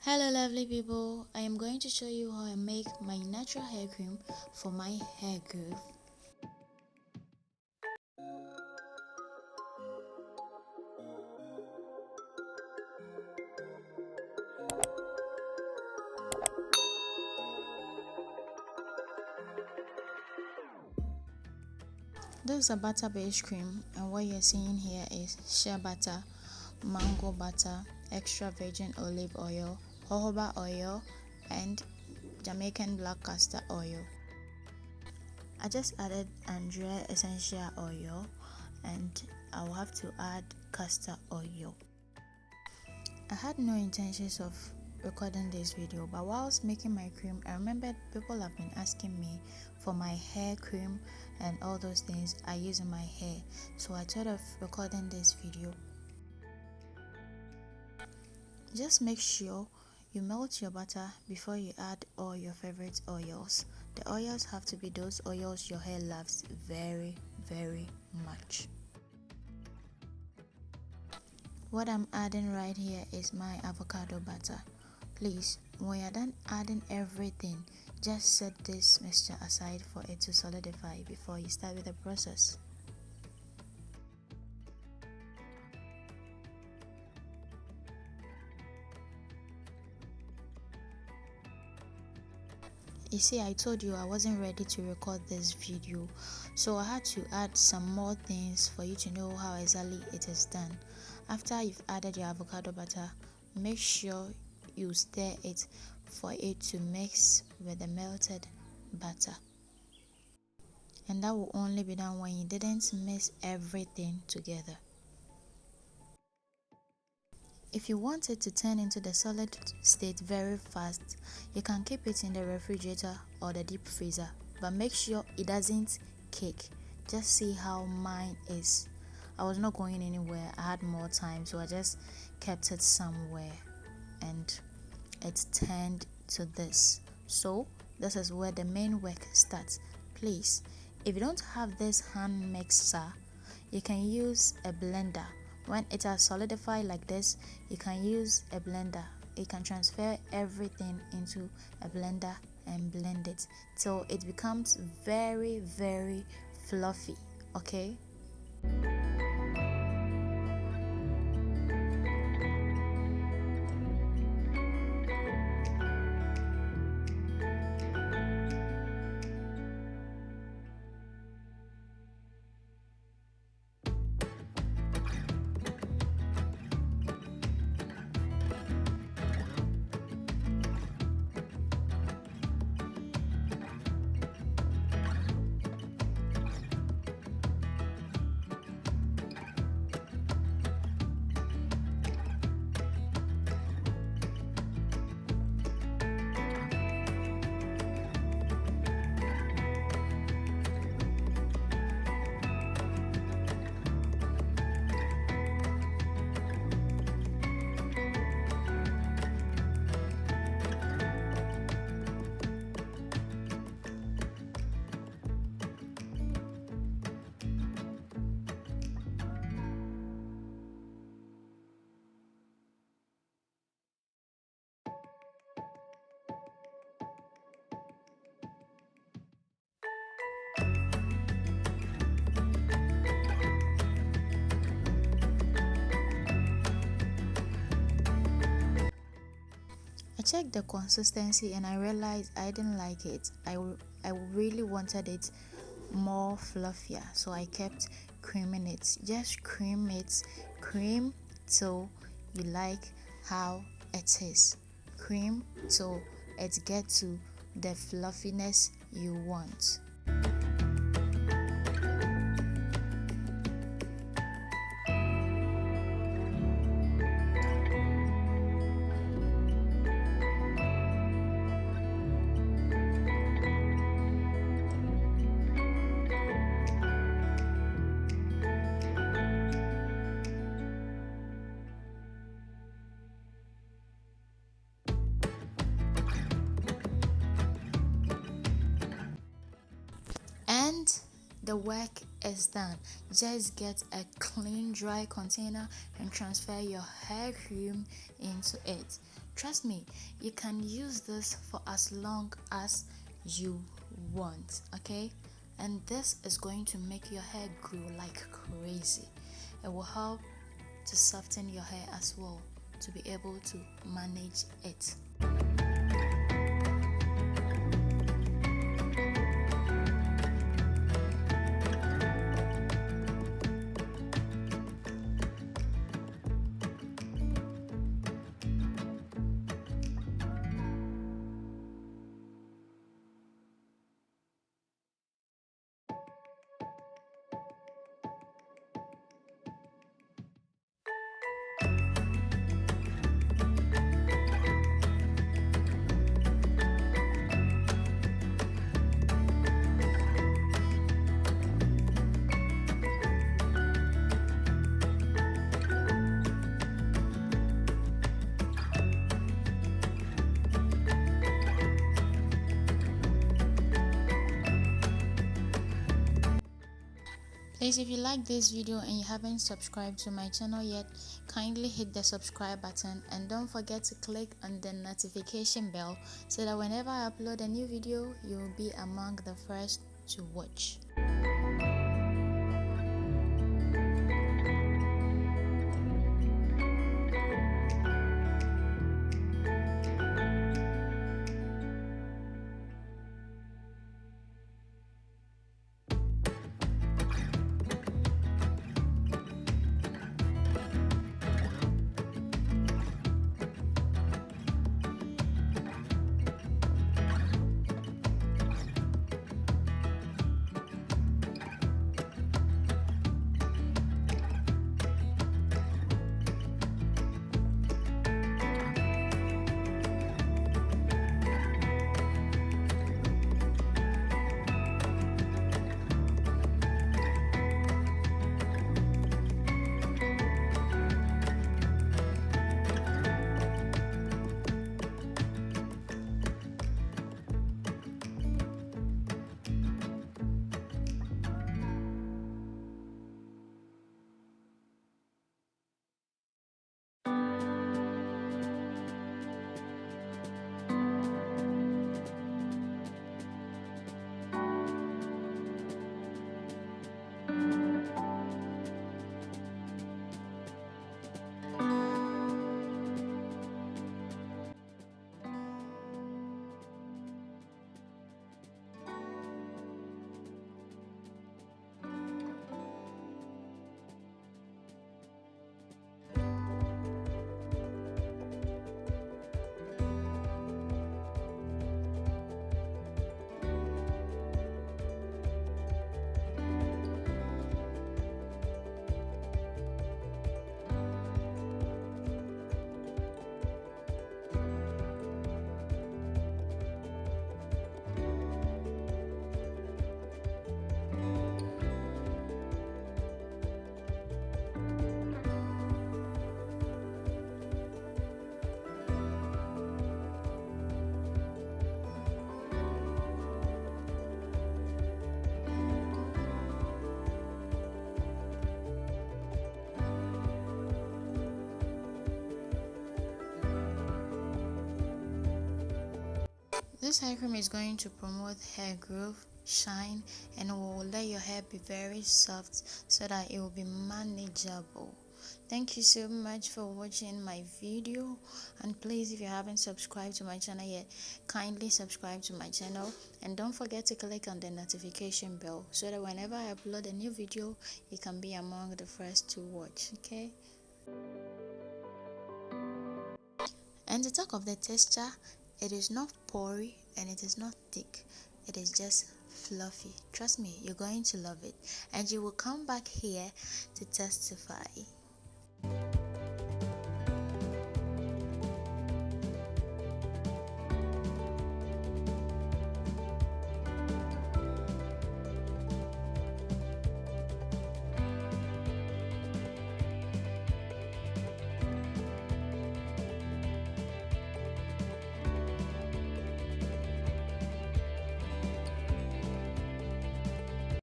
Hello lovely people, I am going to show you how I make my natural hair cream for my hair growth. This is a butter based cream, and what you're seeing here is shea butter, mango butter, extra virgin olive oil, jojoba oil, and Jamaican black castor oil. I just added Andrea essential oil, and I'll have to add castor oil. I had no intentions of recording this video, but whilst making my cream, I remembered people have been asking me for my hair cream and all those things I use in my hair, so I thought of recording this video. Just make sure you melt your butter before you add all your favorite oils. The oils have to be those oils your hair loves very much. What I'm adding right here is my avocado butter. Please, when you're done adding everything, just set this mixture aside for it to solidify before you start with the process. You see, I told you I wasn't ready to record this video, so I had to add some more things for you to know how exactly it is done. After you've added your avocado butter, make sure you stir it for it to mix with the melted butter. And that will only be done when you didn't mix everything together. If you want it to turn into the solid state very fast, you can keep it in the refrigerator or the deep freezer, but make sure it doesn't cake. Just see how mine is. I was not going anywhere, I had more time, so I just kept it somewhere and it turned to this. So this is where the main work starts. Please, if you don't have this hand mixer, you can use a blender. When it has solidified like this, you can use a blender. You can transfer everything into a blender and blend it till it becomes very fluffy. Okay. I checked the consistency and I realized I didn't like it. I really wanted it more fluffier, so I kept creaming it. Just cream it, cream till you like how it is. Cream till it gets to the fluffiness you want. And the work is done. Just get a clean dry container and transfer your hair cream into it. Trust me, you can use this for as long as you want, okay? And this is going to make your hair grow like crazy. It will help to soften your hair as well, to be able to manage it. Please, if you like this video and you haven't subscribed to my channel yet, kindly hit the subscribe button and don't forget to click on the notification bell so that whenever I upload a new video, you will be among the first to watch. This hair cream is going to promote hair growth, shine, and will let your hair be very soft so that it will be manageable. Thank you so much for watching my video, and please, if you haven't subscribed to my channel yet, kindly subscribe to my channel and don't forget to click on the notification bell so that whenever I upload a new video, you can be among the first to watch. Okay, and to talk of the texture, it is not porous and it is not thick. It is just fluffy. Trust me, you're going to love it and you will come back here to testify.